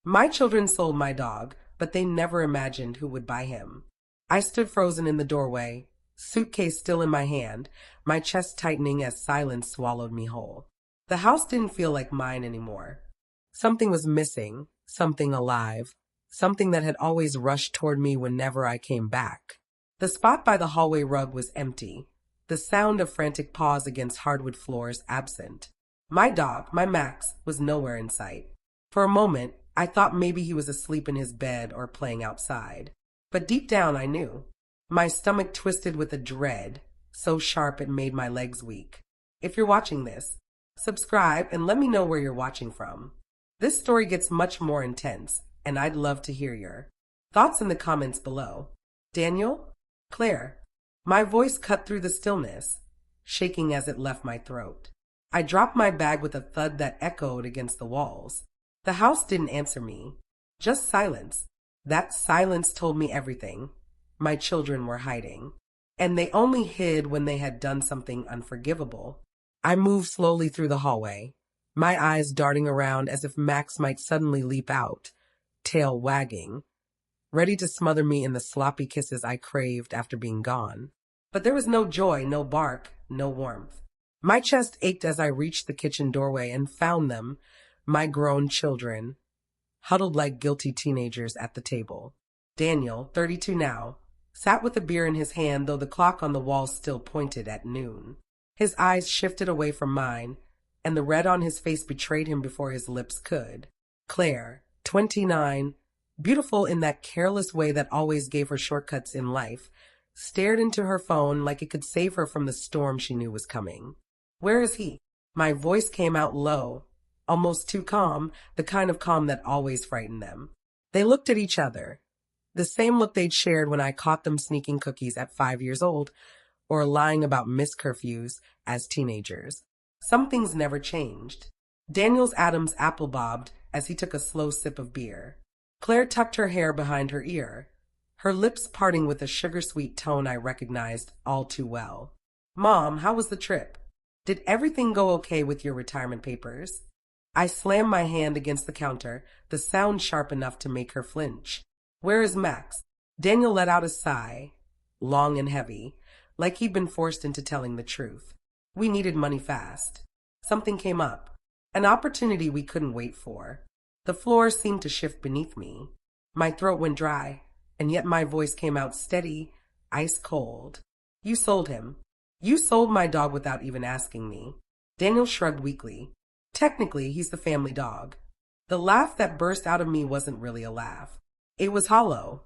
My children sold my dog, but they never imagined who would buy him. I stood frozen in the doorway, suitcase still in my hand, my chest tightening as silence swallowed me whole. The house didn't feel like mine anymore. Something was missing, something alive, something that had always rushed toward me whenever I came back. The spot by the hallway rug was empty, the sound of frantic paws against hardwood floors absent. My dog, my Max, was nowhere in sight. For a moment, I thought maybe he was asleep in his bed or playing outside. But deep down I knew. My stomach twisted with a dread, so sharp it made my legs weak. If you're watching this, subscribe and let me know where you're watching from. This story gets much more intense, and I'd love to hear your thoughts in the comments below. Daniel? Claire? My voice cut through the stillness, shaking as it left my throat. I dropped my bag with a thud that echoed against the walls. The house didn't answer me, just silence. That silence told me everything. My children were hiding, and they only hid when they had done something unforgivable. I moved slowly through the hallway, my eyes darting around as if Max might suddenly leap out, tail wagging, ready to smother me in the sloppy kisses I craved after being gone. But there was no joy, no bark, no warmth. My chest ached as I reached the kitchen doorway and found them, my grown children, huddled like guilty teenagers at the table. Daniel, 32 now, sat with a beer in his hand, though the clock on the wall still pointed at noon. His eyes shifted away from mine, and the red on his face betrayed him before his lips could. Claire, 29, beautiful in that careless way that always gave her shortcuts in life, stared into her phone like it could save her from the storm she knew was coming. Where is he? My voice came out low, almost too calm, the kind of calm that always frightened them. They looked at each other, the same look they'd shared when I caught them sneaking cookies at 5 years old, or lying about missed curfews as teenagers. Some things never changed. Daniel's Adam's apple bobbed as he took a slow sip of beer. Claire tucked her hair behind her ear, her lips parting with a sugar-sweet tone I recognized all too well. Mom, how was the trip? Did everything go okay with your retirement papers? I slammed my hand against the counter, the sound sharp enough to make her flinch. Where is Max? Daniel let out a sigh, long and heavy, like he'd been forced into telling the truth. We needed money fast. Something came up, an opportunity we couldn't wait for. The floor seemed to shift beneath me. My throat went dry, and yet my voice came out steady, ice cold. You sold him. You sold my dog without even asking me. Daniel shrugged weakly. Technically, he's the family dog. The laugh that burst out of me wasn't really a laugh. It was hollow,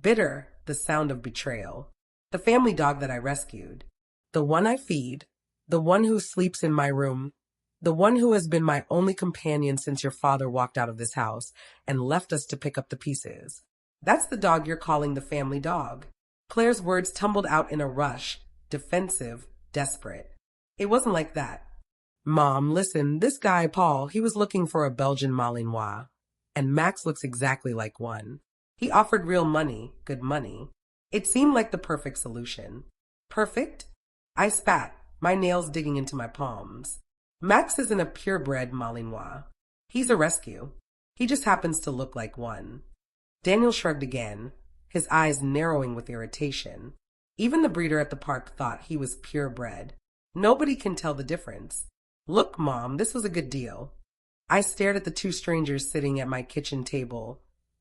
bitter, the sound of betrayal. The family dog that I rescued. The one I feed. The one who sleeps in my room. The one who has been my only companion since your father walked out of this house and left us to pick up the pieces. That's the dog you're calling the family dog. Claire's words tumbled out in a rush, defensive, desperate. It wasn't like that. Mom, listen, this guy, Paul, he was looking for a Belgian Malinois, and Max looks exactly like one. He offered real money, good money. It seemed like the perfect solution. Perfect? I spat, my nails digging into my palms. Max isn't a purebred Malinois. He's a rescue. He just happens to look like one. Daniel shrugged again, his eyes narrowing with irritation. Even the breeder at the park thought he was purebred. Nobody can tell the difference. Look, Mom, this was a good deal. I stared at the two strangers sitting at my kitchen table,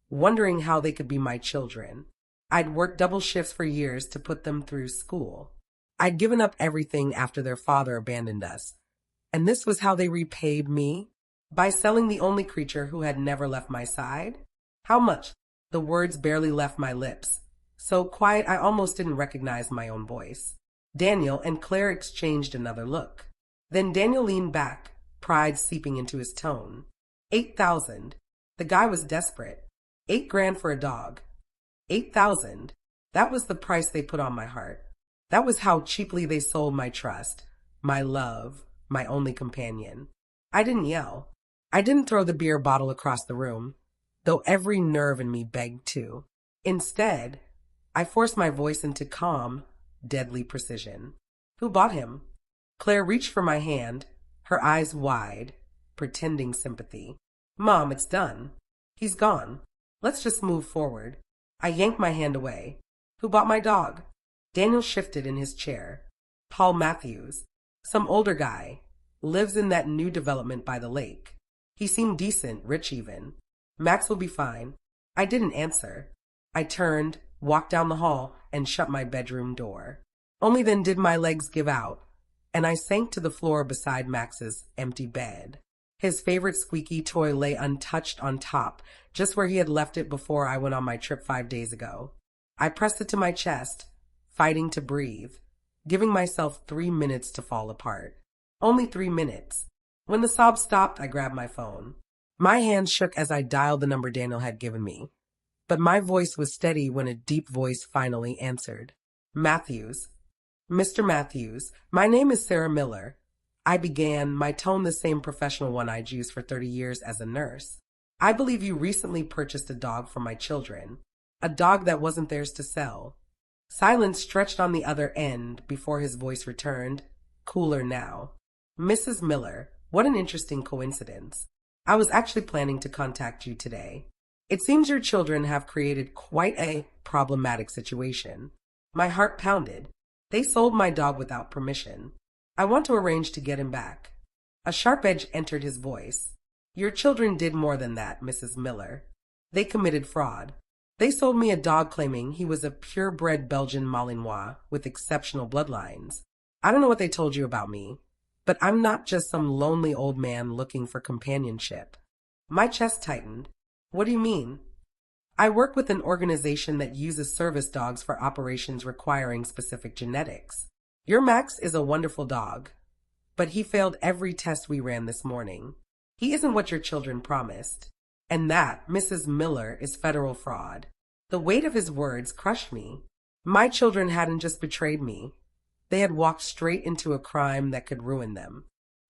wondering how they could be my children. I'd worked double shifts for years to put them through school. I'd given up everything after their father abandoned us. And this was how they repaid me? By selling the only creature who had never left my side? How much? The words barely left my lips. So quiet I almost didn't recognize my own voice. Daniel and Claire exchanged another look. Then Daniel leaned back, pride seeping into his tone. 8,000. The guy was desperate. 8 grand for a dog. 8,000. That was the price they put on my heart. That was how cheaply they sold my trust, my love, my only companion. I didn't yell. I didn't throw the beer bottle across the room, though every nerve in me begged to. Instead, I forced my voice into calm, deadly precision. Who bought him? Claire reached for my hand, her eyes wide, pretending sympathy. Mom, it's done. He's gone. Let's just move forward. I yanked my hand away. Who bought my dog? Daniel shifted in his chair. Paul Matthews. Some older guy. Lives in that new development by the lake. He seemed decent, rich even. Max will be fine. I didn't answer. I turned, walked down the hall, and shut my bedroom door. Only then did my legs give out, and I sank to the floor beside Max's empty bed. His favorite squeaky toy lay untouched on top, just where he had left it before I went on my trip 5 days ago. I pressed it to my chest, fighting to breathe, giving myself 3 minutes to fall apart. Only 3 minutes. When the sobs stopped, I grabbed my phone. My hand shook as I dialed the number Daniel had given me, but my voice was steady when a deep voice finally answered. Matthews. Mr. Matthews, my name is Sarah Miller. I began, my tone the same professional one I'd used for 30 years as a nurse. I believe you recently purchased a dog for my children. A dog that wasn't theirs to sell. Silence stretched on the other end before his voice returned, cooler now. Mrs. Miller, what an interesting coincidence. I was actually planning to contact you today. It seems your children have created quite a problematic situation. My heart pounded. They sold my dog without permission. I want to arrange to get him back. A sharp edge entered his voice. Your children did more than that, Mrs. Miller. They committed fraud. They sold me a dog claiming he was a purebred Belgian Malinois with exceptional bloodlines. I don't know what they told you about me, but I'm not just some lonely old man looking for companionship. My chest tightened. What do you mean? I work with an organization that uses service dogs for operations requiring specific genetics. Your Max is a wonderful dog, but he failed every test we ran this morning. He isn't what your children promised. And that, Mrs. Miller, is federal fraud. The weight of his words crushed me. My children hadn't just betrayed me. They had walked straight into a crime that could ruin them.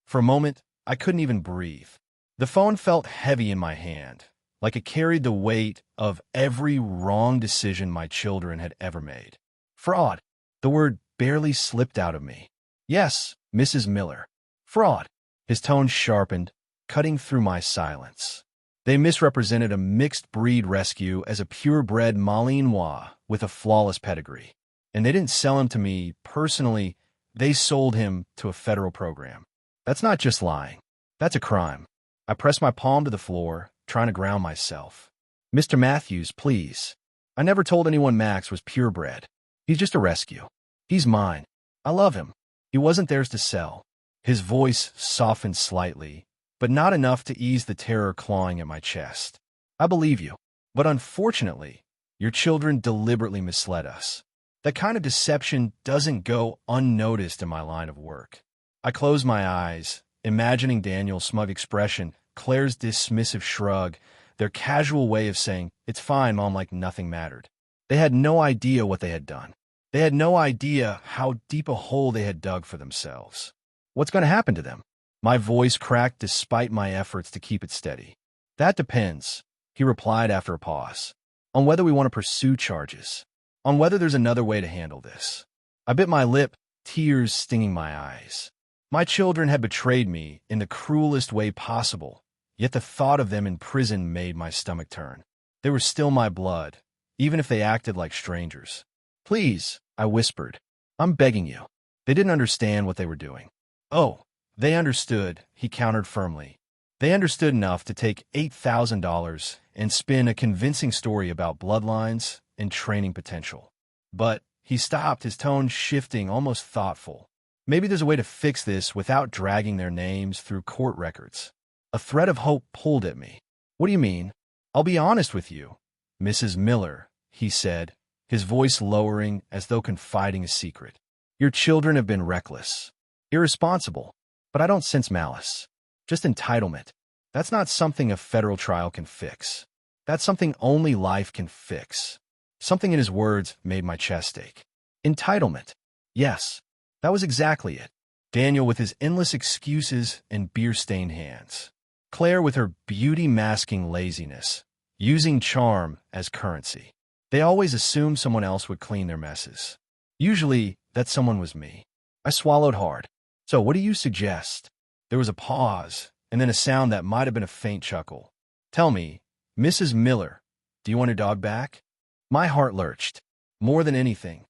For a moment, I couldn't even breathe. The phone felt heavy in my hand, like it carried the weight of every wrong decision my children had ever made. Fraud. The word barely slipped out of me. Yes, Mrs. Miller. Fraud. His tone sharpened, cutting through my silence. They misrepresented a mixed-breed rescue as a purebred Malinois with a flawless pedigree. And they didn't sell him to me personally, they sold him to a federal program. That's not just lying. That's a crime. I pressed my palm to the floor, trying to ground myself. Mr. Matthews, please. I never told anyone Max was purebred. He's just a rescue. He's mine. I love him. He wasn't theirs to sell. His voice softened slightly, but not enough to ease the terror clawing at my chest. I believe you, but unfortunately, your children deliberately misled us. That kind of deception doesn't go unnoticed in my line of work. I closed my eyes, imagining Daniel's smug expression, Claire's dismissive shrug, their casual way of saying, "It's fine, Mom," like nothing mattered. They had no idea what they had done. They had no idea how deep a hole they had dug for themselves. What's going to happen to them? My voice cracked despite my efforts to keep it steady. That depends, he replied after a pause, on whether we want to pursue charges, on whether there's another way to handle this. I bit my lip, tears stinging my eyes. My children had betrayed me in the cruelest way possible, yet the thought of them in prison made my stomach turn. They were still my blood, even if they acted like strangers. Please, I whispered. I'm begging you. They didn't understand what they were doing. Oh, they understood, he countered firmly. They understood enough to take $8,000 and spin a convincing story about bloodlines and training potential. But he stopped, his tone shifting, almost thoughtful. Maybe there's a way to fix this without dragging their names through court records. A thread of hope pulled at me. What do you mean? I'll be honest with you, Mrs. Miller, he said, his voice lowering as though confiding a secret. Your children have been reckless, irresponsible, but I don't sense malice. Just entitlement. That's not something a federal trial can fix. That's something only life can fix. Something in his words made my chest ache. Entitlement. Yes, that was exactly it. Daniel with his endless excuses and beer-stained hands. Claire with her beauty-masking laziness, using charm as currency. They always assumed someone else would clean their messes. Usually, that someone was me. I swallowed hard. So what do you suggest? There was a pause, and then a sound that might have been a faint chuckle. Tell me, Mrs. Miller, do you want your dog back? My heart lurched. More than anything.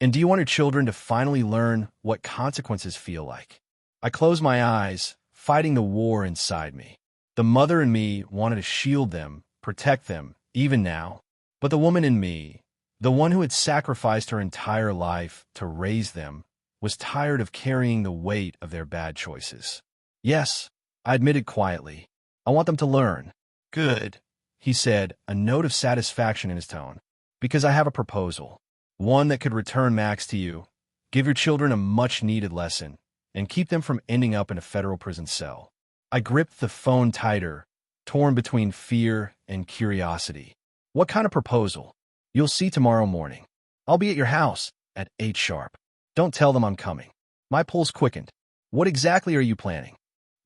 And do you want your children to finally learn what consequences feel like? I closed my eyes, fighting the war inside me. The mother in me wanted to shield them, protect them, even now. But the woman in me, the one who had sacrificed her entire life to raise them, was tired of carrying the weight of their bad choices. Yes, I admitted quietly. I want them to learn. Good, he said, a note of satisfaction in his tone. Because I have a proposal. One that could return Max to you, give your children a much-needed lesson, and keep them from ending up in a federal prison cell. I gripped the phone tighter, torn between fear and curiosity. What kind of proposal? You'll see tomorrow morning. I'll be at your house at 8 sharp. Don't tell them I'm coming. My pulse quickened. What exactly are you planning?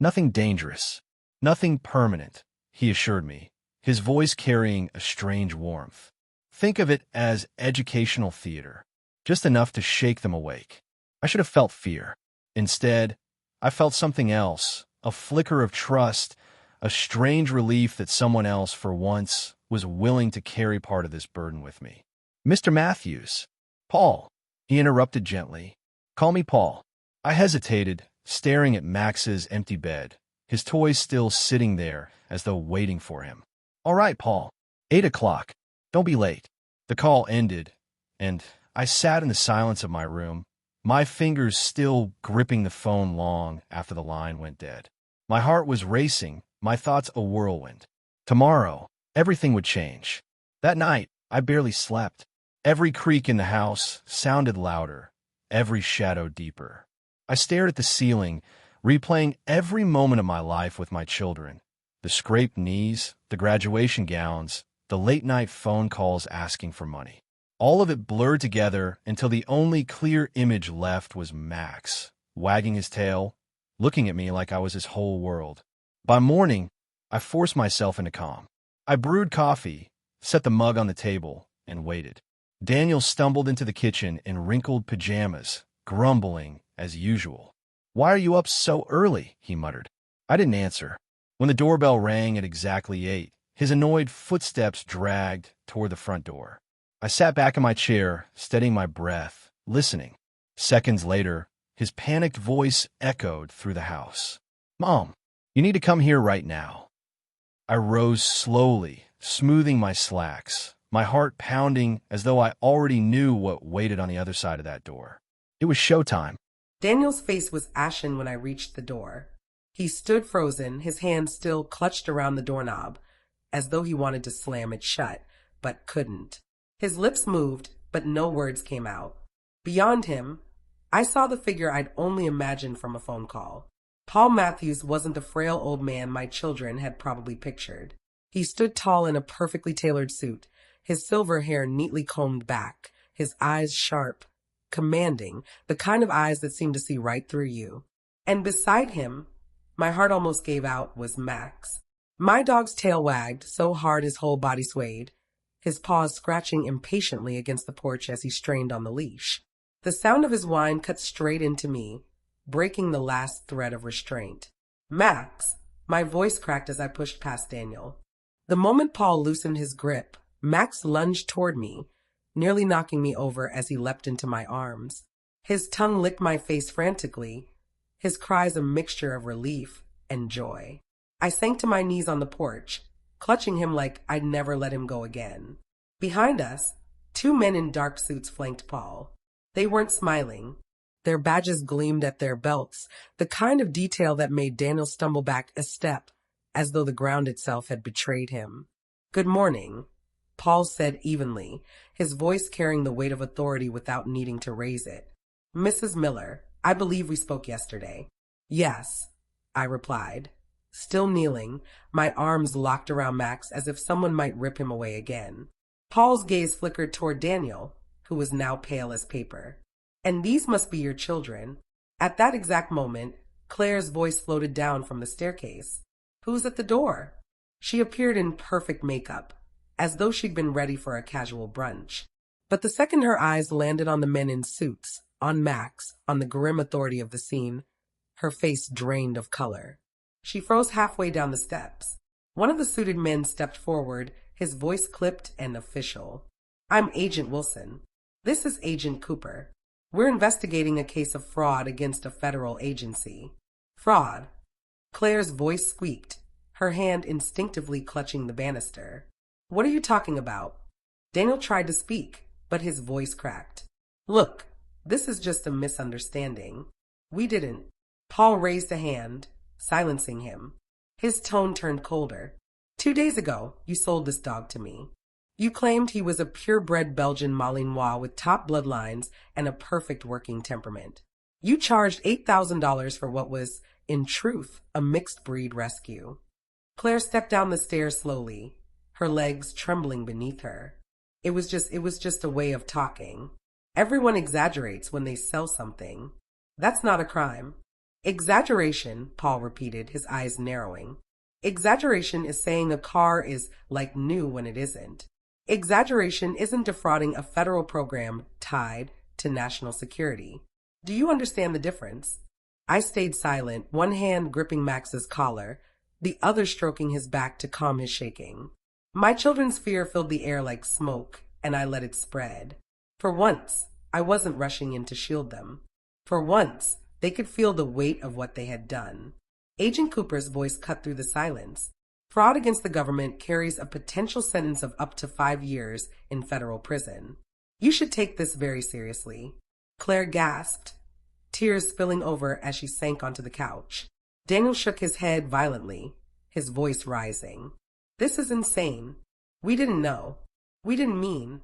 Nothing dangerous. Nothing permanent, he assured me, his voice carrying a strange warmth. Think of it as educational theater, just enough to shake them awake. I should have felt fear. Instead, I felt something else, a flicker of trust, a strange relief that someone else, for once, was willing to carry part of this burden with me. Mr. Matthews. Paul, he interrupted gently. Call me Paul. I hesitated, staring at Max's empty bed, his toys still sitting there as though waiting for him. All right, Paul. 8 o'clock. Don't be late. The call ended, and I sat in the silence of my room, my fingers still gripping the phone long after the line went dead. My heart was racing, my thoughts a whirlwind. Tomorrow, everything would change. That night, I barely slept. Every creak in the house sounded louder, every shadow deeper. I stared at the ceiling, replaying every moment of my life with my children. The scraped knees, the graduation gowns, the late-night phone calls asking for money. All of it blurred together until the only clear image left was Max, wagging his tail, looking at me like I was his whole world. By morning, I forced myself into calm. I brewed coffee, set the mug on the table, and waited. Daniel stumbled into the kitchen in wrinkled pajamas, grumbling as usual. Why are you up so early? He muttered. I didn't answer. When the doorbell rang at exactly 8, his annoyed footsteps dragged toward the front door. I sat back in my chair, steadying my breath, listening. Seconds later, his panicked voice echoed through the house. Mom, you need to come here right now. I rose slowly, smoothing my slacks, my heart pounding as though I already knew what waited on the other side of that door. It was showtime. Daniel's face was ashen when I reached the door. He stood frozen, his hand still clutched around the doorknob, as though he wanted to slam it shut, but couldn't. His lips moved, but no words came out. Beyond him, I saw the figure I'd only imagined from a phone call. Paul Matthews wasn't the frail old man my children had probably pictured. He stood tall in a perfectly tailored suit, his silver hair neatly combed back, his eyes sharp, commanding, the kind of eyes that seem to see right through you. And beside him, my heart almost gave out, was Max. My dog's tail wagged so hard his whole body swayed, his paws scratching impatiently against the porch as he strained on the leash. The sound of his whine cut straight into me, breaking the last thread of restraint. Max! My voice cracked as I pushed past Daniel. The moment Paul loosened his grip, Max lunged toward me, nearly knocking me over as he leapt into my arms. His tongue licked my face frantically, his cries a mixture of relief and joy. I sank to my knees on the porch, clutching him like I'd never let him go again. Behind us, 2 men in dark suits flanked Paul. They weren't smiling. Their badges gleamed at their belts, the kind of detail that made Daniel stumble back a step, as though the ground itself had betrayed him. Good morning, Paul said evenly, his voice carrying the weight of authority without needing to raise it. Mrs. Miller, I believe we spoke yesterday. Yes, I replied. Still kneeling, my arms locked around Max as if someone might rip him away again. Paul's gaze flickered toward Daniel, who was now pale as paper. And these must be your children. At that exact moment, Claire's voice floated down from the staircase. Who's at the door? She appeared in perfect makeup, as though she'd been ready for a casual brunch. But the second her eyes landed on the men in suits, on Max, on the grim authority of the scene, her face drained of color. She froze halfway down the steps. One of the suited men stepped forward, his voice clipped and official. I'm Agent Wilson. This is Agent Cooper. We're investigating a case of fraud against a federal agency. Fraud. Claire's voice squeaked, her hand instinctively clutching the banister. What are you talking about? Daniel tried to speak, but his voice cracked. Look, this is just a misunderstanding. We didn't. Paul raised a hand, silencing him. His tone turned colder. 2 days ago, you sold this dog to me. You claimed he was a purebred Belgian Malinois with top bloodlines and a perfect working temperament. You charged $8,000 for what was, in truth, a mixed breed rescue. Claire stepped down the stairs slowly, her legs trembling beneath her. It was just a way of talking. Everyone exaggerates when they sell something. That's not a crime. Exaggeration, Paul repeated, his eyes narrowing. Exaggeration is saying a car is like new when it isn't. Exaggeration isn't defrauding a federal program tied to national security. Do you understand the difference? I stayed silent, one hand gripping Max's collar, the other stroking his back to calm his shaking. My children's fear filled the air like smoke, and I let it spread. For once, I wasn't rushing in to shield them. For once, they could feel the weight of what they had done. Agent Cooper's voice cut through the silence. Fraud against the government carries a potential sentence of up to 5 years in federal prison. You should take this very seriously. Claire gasped, tears spilling over as she sank onto the couch. Daniel shook his head violently, his voice rising. This is insane. We didn't know. We didn't mean.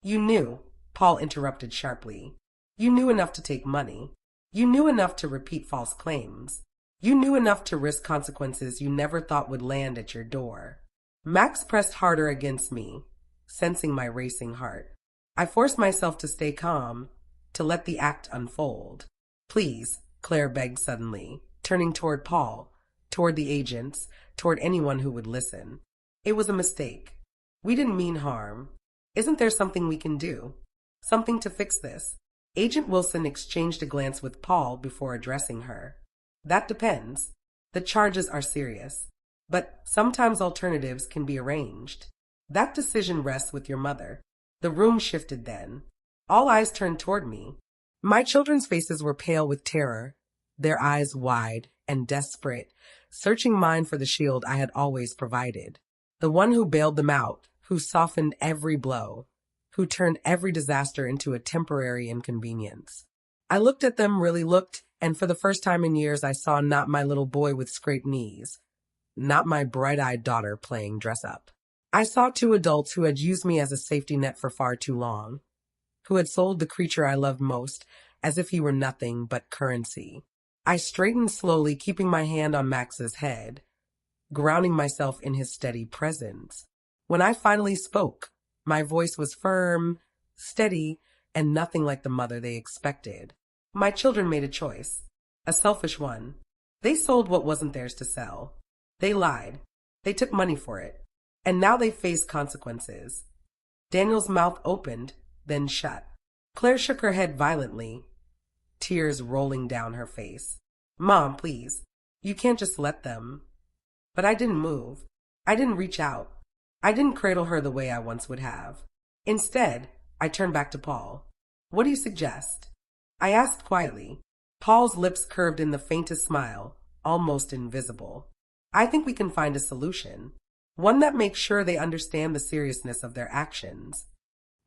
You knew, Paul interrupted sharply. You knew enough to take money. You knew enough to repeat false claims. You knew enough to risk consequences you never thought would land at your door. Max pressed harder against me, sensing my racing heart. I forced myself to stay calm, to let the act unfold. Please, Claire begged suddenly, turning toward Paul, toward the agents, toward anyone who would listen. It was a mistake. We didn't mean harm. Isn't there something we can do? Something to fix this? Agent Wilson exchanged a glance with Paul before addressing her. That depends. The charges are serious, but sometimes alternatives can be arranged. That decision rests with your mother. The room shifted then. All eyes turned toward me. My children's faces were pale with terror, their eyes wide and desperate, searching mine for the shield I had always provided. The one who bailed them out, who softened every blow, who turned every disaster into a temporary inconvenience. I looked at them, really looked, and for the first time in years I saw not my little boy with scraped knees, not my bright-eyed daughter playing dress-up. I saw 2 adults who had used me as a safety net for far too long, who had sold the creature I loved most as if he were nothing but currency. I straightened slowly, keeping my hand on Max's head, grounding myself in his steady presence. When I finally spoke, my voice was firm, steady, and nothing like the mother they expected. My children made a choice, a selfish one. They sold what wasn't theirs to sell. They lied. They took money for it. And now they face consequences. Daniel's mouth opened, then shut. Claire shook her head violently, tears rolling down her face. Mom, please. You can't just let them. But I didn't move. I didn't reach out. I didn't cradle her the way I once would have. Instead, I turned back to Paul. What do you suggest? I asked quietly. Paul's lips curved in the faintest smile, almost invisible. I think we can find a solution. One that makes sure they understand the seriousness of their actions.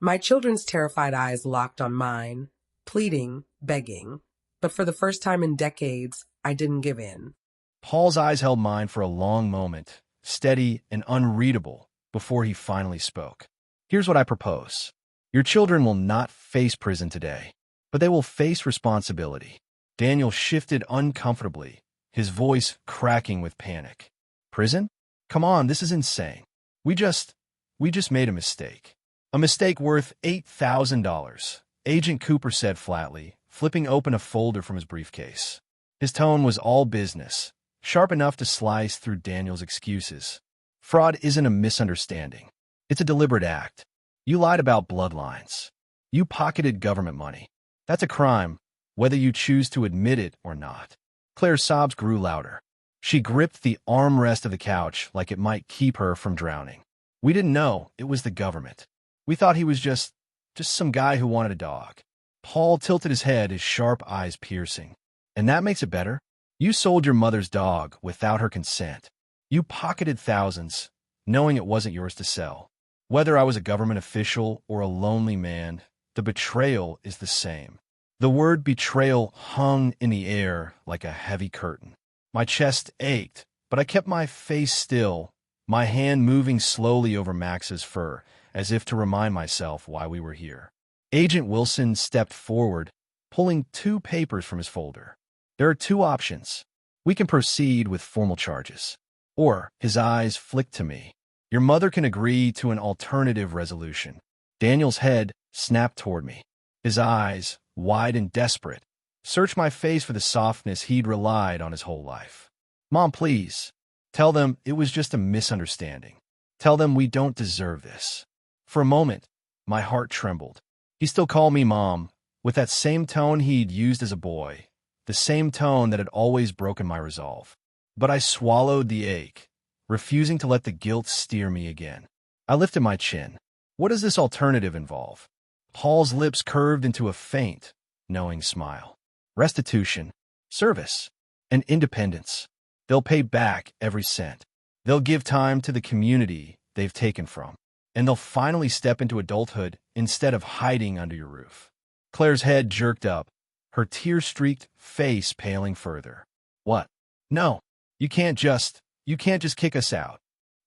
My children's terrified eyes locked on mine, pleading, begging. But for the first time in decades, I didn't give in. Paul's eyes held mine for a long moment, steady and unreadable, before he finally spoke. Here's what I propose. Your children will not face prison today, but they will face responsibility. Daniel shifted uncomfortably, his voice cracking with panic. Prison? Come on, this is insane. We just made a mistake. A mistake worth $8,000, Agent Cooper said flatly, flipping open a folder from his briefcase. His tone was all business, sharp enough to slice through Daniel's excuses. Fraud isn't a misunderstanding. It's a deliberate act. You lied about bloodlines. You pocketed government money. That's a crime, whether you choose to admit it or not. Claire's sobs grew louder. She gripped the armrest of the couch like it might keep her from drowning. We didn't know it was the government. We thought he was just some guy who wanted a dog. Paul tilted his head, his sharp eyes piercing. And that makes it better? You sold your mother's dog without her consent. You pocketed thousands, knowing it wasn't yours to sell. Whether I was a government official or a lonely man, the betrayal is the same. The word betrayal hung in the air like a heavy curtain. My chest ached, but I kept my face still, my hand moving slowly over Max's fur, as if to remind myself why we were here. Agent Wilson stepped forward, pulling 2 papers from his folder. There are 2 options. We can proceed with formal charges. Or, his eyes flicked to me. Your mother can agree to an alternative resolution. Daniel's head snapped toward me. His eyes, wide and desperate, searched my face for the softness he'd relied on his whole life. Mom, please. Tell them it was just a misunderstanding. Tell them we don't deserve this. For a moment, my heart trembled. He still called me Mom, with that same tone he'd used as a boy, the same tone that had always broken my resolve. But I swallowed the ache, refusing to let the guilt steer me again. I lifted my chin. What does this alternative involve? Paul's lips curved into a faint, knowing smile. Restitution, service, and independence. They'll pay back every cent. They'll give time to the community they've taken from. And they'll finally step into adulthood instead of hiding under your roof. Claire's head jerked up, her tear-streaked face paling further. What? No, you can't just kick us out.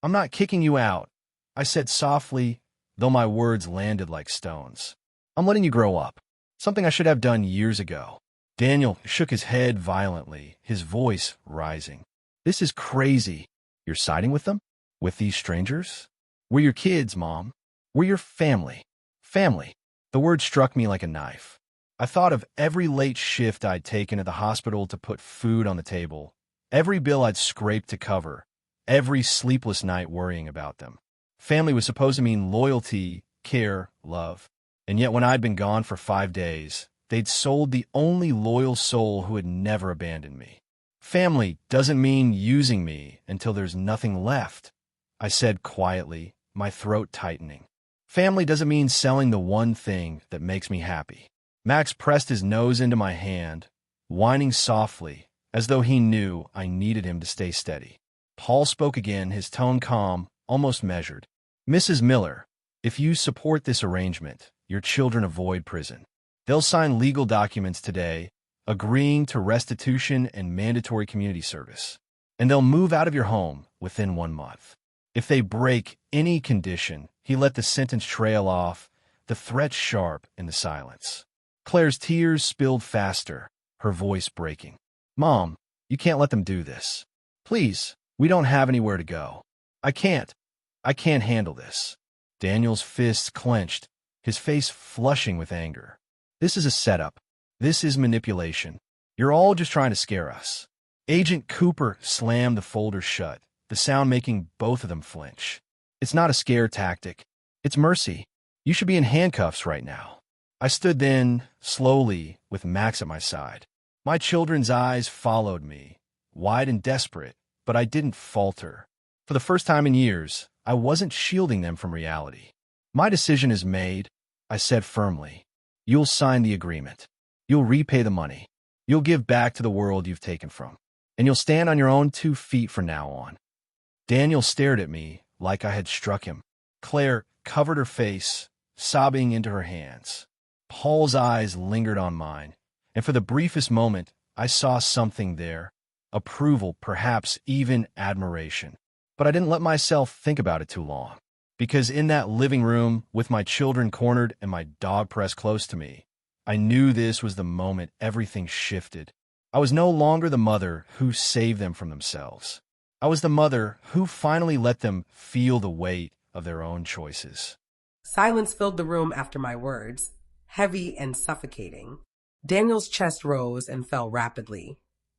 I'm not kicking you out, I said softly, though my words landed like stones. I'm letting you grow up, something I should have done years ago. Daniel shook his head violently, his voice rising. This is crazy. You're siding with them? With these strangers? We're your kids, Mom. We're your family. Family. The word struck me like a knife. I thought of every late shift I'd taken at the hospital to put food on the table, every bill I'd scraped to cover, every sleepless night worrying about them. Family was supposed to mean loyalty, care, love. And yet when I'd been gone for 5 days, they'd sold the only loyal soul who had never abandoned me. Family doesn't mean using me until there's nothing left, I said quietly, my throat tightening. Family doesn't mean selling the one thing that makes me happy. Max pressed his nose into my hand, whining softly, as though he knew I needed him to stay steady. Paul spoke again, his tone calm, almost measured. Mrs. Miller, if you support this arrangement, your children avoid prison. They'll sign legal documents today, agreeing to restitution and mandatory community service. And they'll move out of your home within 1 month. If they break any condition, he let the sentence trail off, the threat sharp in the silence. Claire's tears spilled faster, her voice breaking. Mom, you can't let them do this. Please, we don't have anywhere to go. I can't handle this. Daniel's fists clenched, his face flushing with anger. This is a setup. This is manipulation. You're all just trying to scare us. Agent Cooper slammed the folder shut, the sound making both of them flinch. It's not a scare tactic. It's mercy. You should be in handcuffs right now. I stood then, slowly, with Max at my side. My children's eyes followed me, wide and desperate, but I didn't falter. For the first time in years, I wasn't shielding them from reality. My decision is made, I said firmly. You'll sign the agreement. You'll repay the money. You'll give back to the world you've taken from. And you'll stand on your own 2 feet from now on. Daniel stared at me like I had struck him. Claire covered her face, sobbing into her hands. Paul's eyes lingered on mine, and for the briefest moment, I saw something there. Approval, perhaps even admiration. But I didn't let myself think about it too long. Because in that living room, with my children cornered and my dog pressed close to me, I knew this was the moment everything shifted. I was no longer the mother who saved them from themselves. I was the mother who finally let them feel the weight of their own choices. Silence filled the room after my words, heavy and suffocating. Daniel's chest rose and fell rapidly,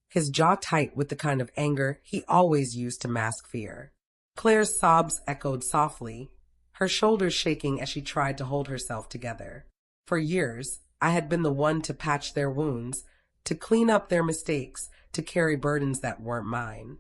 his jaw tight with the kind of anger he always used to mask fear. Claire's sobs echoed softly, her shoulders shaking as she tried to hold herself together. For years, I had been the one to patch their wounds, to clean up their mistakes, to carry burdens that weren't mine.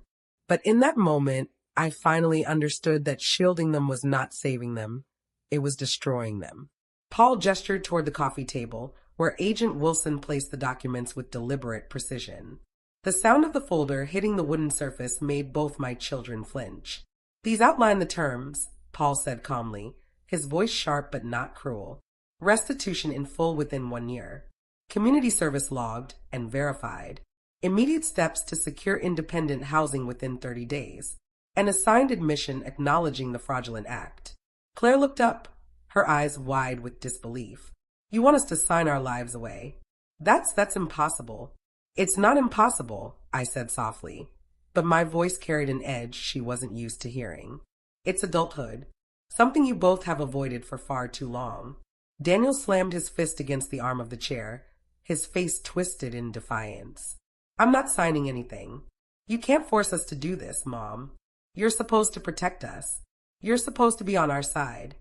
But in that moment, I finally understood that shielding them was not saving them. It was destroying them. Paul gestured toward the coffee table, where Agent Wilson placed the documents with deliberate precision. The sound of the folder hitting the wooden surface made both my children flinch. These outline the terms, Paul said calmly, his voice sharp but not cruel. Restitution in full within 1 year. Community service logged and verified. Immediate steps to secure independent housing within 30 days. An assigned admission acknowledging the fraudulent act. Claire looked up, her eyes wide with disbelief. You want us to sign our lives away? That's impossible. It's not impossible, I said softly, but my voice carried an edge she wasn't used to hearing. It's adulthood, something you both have avoided for far too long. Daniel slammed his fist against the arm of the chair, his face twisted in defiance. I'm not signing anything. You can't force us to do this, Mom. You're supposed to protect us. You're supposed to be on our side.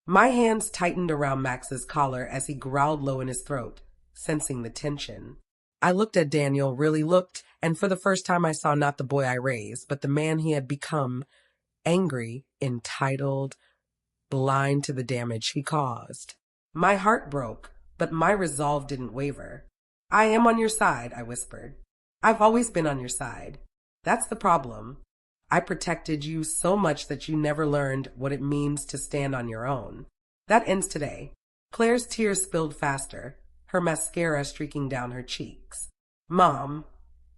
My hands tightened around Max's collar as he growled low in his throat, sensing the tension. I looked at Daniel, really looked, and for the first time I saw not the boy I raised, but the man he had become, angry, entitled, blind to the damage he caused. My heart broke, but my resolve didn't waver. I am on your side, I whispered. I've always been on your side. That's the problem. I protected you so much that you never learned what it means to stand on your own. That ends today. Claire's tears spilled faster, her mascara streaking down her cheeks. Mom,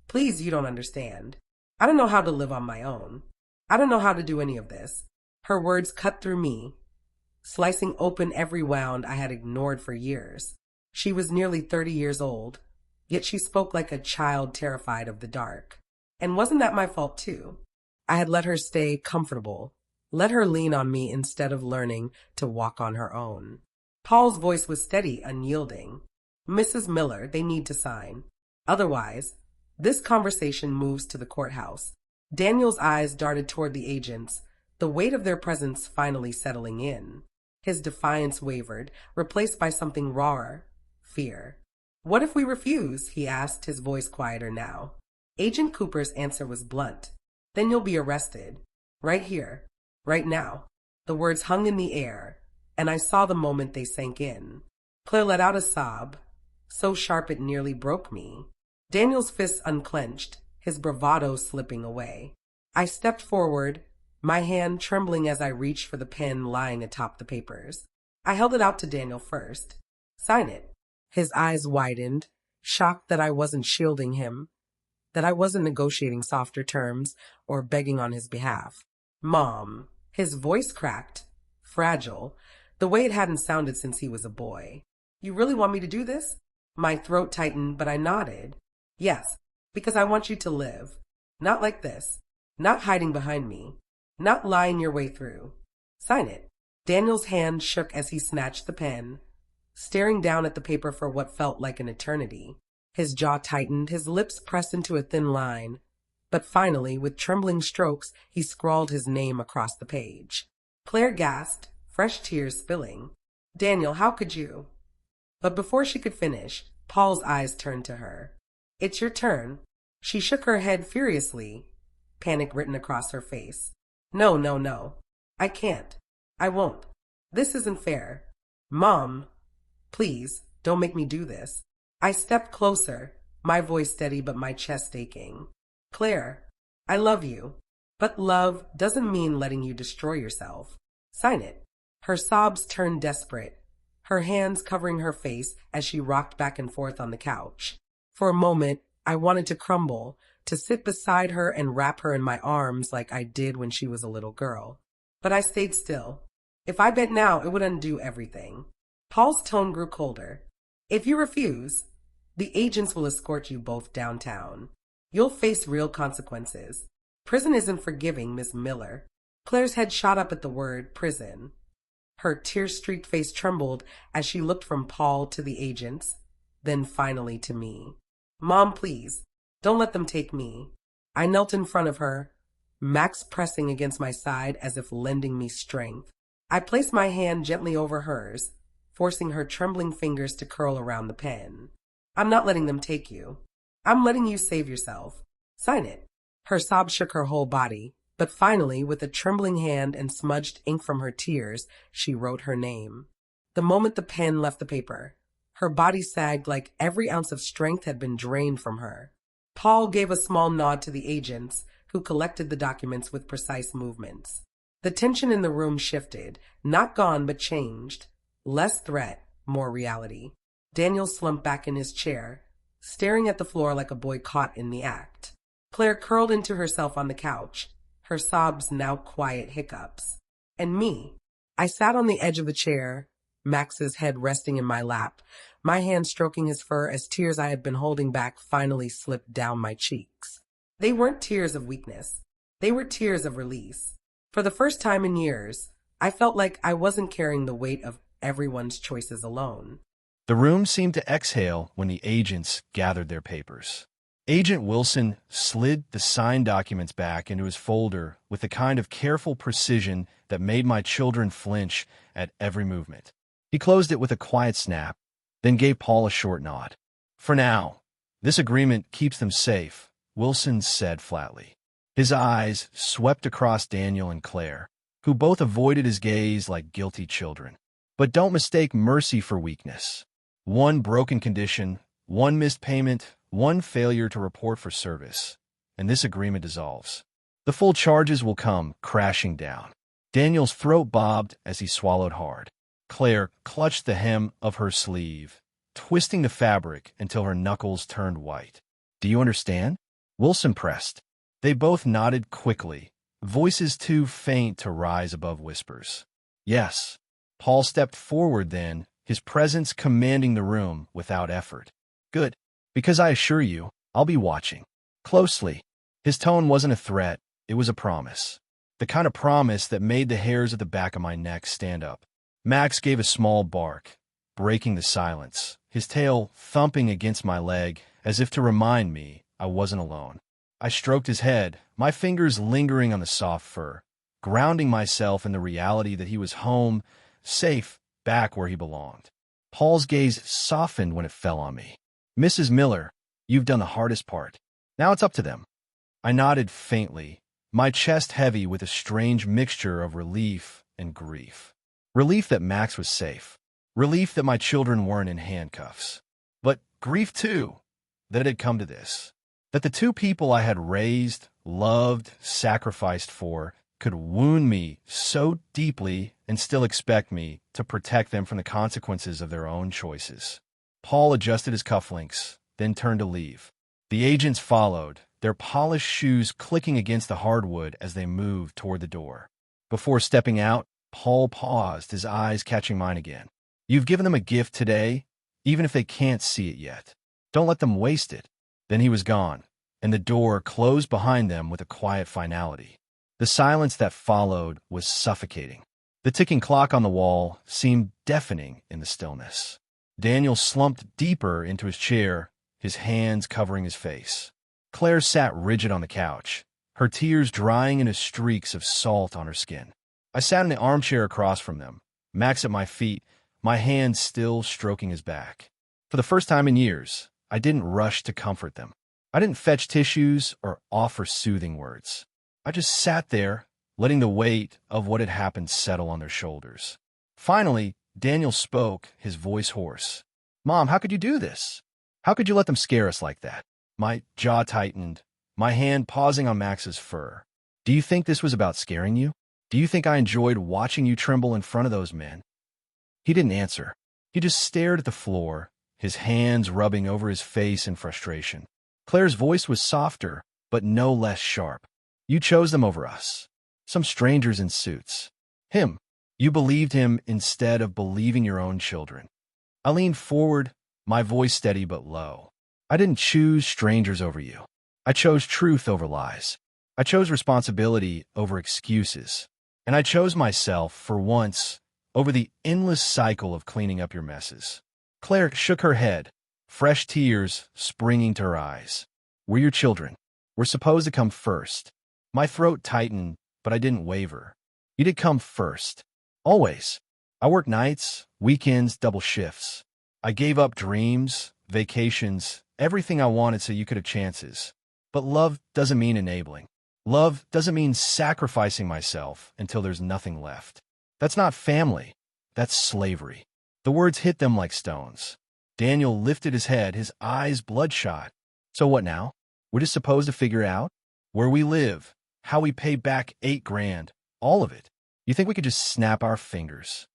please, you don't understand. I don't know how to live on my own. I don't know how to do any of this. Her words cut through me, slicing open every wound I had ignored for years. She was nearly 30 years old, yet she spoke like a child terrified of the dark. And wasn't that my fault too? I had let her stay comfortable, let her lean on me instead of learning to walk on her own. Paul's voice was steady, unyielding. Mrs. Miller, they need to sign. Otherwise, this conversation moves to the courthouse. Daniel's eyes darted toward the agents, the weight of their presence finally settling in. His defiance wavered, replaced by something rawer, fear. What if we refuse? He asked, his voice quieter now. Agent Cooper's answer was blunt. Then you'll be arrested. Right here. Right now. The words hung in the air, and I saw the moment they sank in. Claire let out a sob, so sharp it nearly broke me. Daniel's fists unclenched, his bravado slipping away. I stepped forward, my hand trembling as I reached for the pen lying atop the papers. I held it out to Daniel first. Sign it. His eyes widened, shocked that I wasn't shielding him, that I wasn't negotiating softer terms or begging on his behalf. Mom, his voice cracked, fragile, the way it hadn't sounded since he was a boy. You really want me to do this? My throat tightened, but I nodded. Yes, because I want you to live. Not like this. Not hiding behind me. Not lying your way through. Sign it. Daniel's hand shook as he snatched the pen, staring down at the paper for what felt like an eternity. His jaw tightened, his lips pressed into a thin line. But finally, with trembling strokes, he scrawled his name across the page. Claire gasped, fresh tears spilling. Daniel, how could you? But before she could finish, Paul's eyes turned to her. It's your turn. She shook her head furiously, panic written across her face. No, no, no. I can't. I won't. This isn't fair. Mom, please, don't make me do this. I stepped closer, my voice steady but my chest aching. Claire, I love you, but love doesn't mean letting you destroy yourself. Sign it. Her sobs turned desperate, her hands covering her face as she rocked back and forth on the couch. For a moment, I wanted to crumble, to sit beside her and wrap her in my arms like I did when she was a little girl. But I stayed still. If I bent now, it would undo everything. Paul's tone grew colder. If you refuse, the agents will escort you both downtown. You'll face real consequences. Prison isn't forgiving, Miss Miller. Claire's head shot up at the word prison. Her tear-streaked face trembled as she looked from Paul to the agents, then finally to me. Mom, please, don't let them take me. I knelt in front of her, Max pressing against my side as if lending me strength. I placed my hand gently over hers, forcing her trembling fingers to curl around the pen. I'm not letting them take you. I'm letting you save yourself. Sign it. Her sobs shook her whole body, but finally, with a trembling hand and smudged ink from her tears, she wrote her name. The moment the pen left the paper, her body sagged like every ounce of strength had been drained from her. Paul gave a small nod to the agents, who collected the documents with precise movements. The tension in the room shifted, not gone but changed. Less threat, more reality. Daniel slumped back in his chair, staring at the floor like a boy caught in the act. Claire curled into herself on the couch, her sobs now quiet hiccups. And me. I sat on the edge of the chair, Max's head resting in my lap, my hand stroking his fur as tears I had been holding back finally slipped down my cheeks. They weren't tears of weakness. They were tears of release. For the first time in years, I felt like I wasn't carrying the weight of everyone's choices alone. The room seemed to exhale when the agents gathered their papers. Agent Wilson slid the signed documents back into his folder with the kind of careful precision that made my children flinch at every movement. He closed it with a quiet snap, then gave Paul a short nod. "For now, this agreement keeps them safe," Wilson said flatly. His eyes swept across Daniel and Claire, who both avoided his gaze like guilty children. "But don't mistake mercy for weakness. One broken condition, one missed payment, one failure to report for service, and this agreement dissolves. The full charges will come crashing down." Daniel's throat bobbed as he swallowed hard. Claire clutched the hem of her sleeve, twisting the fabric until her knuckles turned white. "Do you understand?" Wilson pressed. They both nodded quickly, voices too faint to rise above whispers. "Yes." Paul stepped forward then, his presence commanding the room without effort. "Good. Because I assure you, I'll be watching. Closely." His tone wasn't a threat, it was a promise. The kind of promise that made the hairs at the back of my neck stand up. Max gave a small bark, breaking the silence, his tail thumping against my leg as if to remind me I wasn't alone. I stroked his head, my fingers lingering on the soft fur, grounding myself in the reality that he was home, safe, back where he belonged. Paul's gaze softened when it fell on me. "Mrs. Miller, you've done the hardest part. Now it's up to them." I nodded faintly, my chest heavy with a strange mixture of relief and grief. Relief that Max was safe. Relief that my children weren't in handcuffs. But grief, too, that it had come to this. That the two people I had raised, loved, sacrificed for could wound me so deeply and still expect me to protect them from the consequences of their own choices. Paul adjusted his cufflinks, then turned to leave. The agents followed, their polished shoes clicking against the hardwood as they moved toward the door. Before stepping out, Paul paused, his eyes catching mine again. "You've given them a gift today, even if they can't see it yet. Don't let them waste it." Then he was gone, and the door closed behind them with a quiet finality. The silence that followed was suffocating. The ticking clock on the wall seemed deafening in the stillness. Daniel slumped deeper into his chair, his hands covering his face. Claire sat rigid on the couch, her tears drying into streaks of salt on her skin. I sat in the armchair across from them, Max at my feet, my hands still stroking his back. For the first time in years, I didn't rush to comfort them. I didn't fetch tissues or offer soothing words. I just sat there, letting the weight of what had happened settle on their shoulders. Finally, Daniel spoke, his voice hoarse. "Mom, how could you do this? How could you let them scare us like that?" My jaw tightened, my hand pausing on Max's fur. "Do you think this was about scaring you? Do you think I enjoyed watching you tremble in front of those men?" He didn't answer. He just stared at the floor, his hands rubbing over his face in frustration. Claire's voice was softer, but no less sharp. "You chose them over us. Some strangers in suits. Him. You believed him instead of believing your own children." I leaned forward, my voice steady but low. "I didn't choose strangers over you. I chose truth over lies. I chose responsibility over excuses. And I chose myself, for once, over the endless cycle of cleaning up your messes." Claire shook her head, fresh tears springing to her eyes. "We're your children. We're supposed to come first." My throat tightened, but I didn't waver. "You did come first. Always. I worked nights, weekends, double shifts. I gave up dreams, vacations, everything I wanted so you could have chances. But love doesn't mean enabling. Love doesn't mean sacrificing myself until there's nothing left. That's not family. That's slavery. The words hit them like stones. Daniel lifted his head, his eyes bloodshot. So what now? We're just supposed to figure out where we live, how we pay back $8,000, all of it. You think we could just snap our fingers?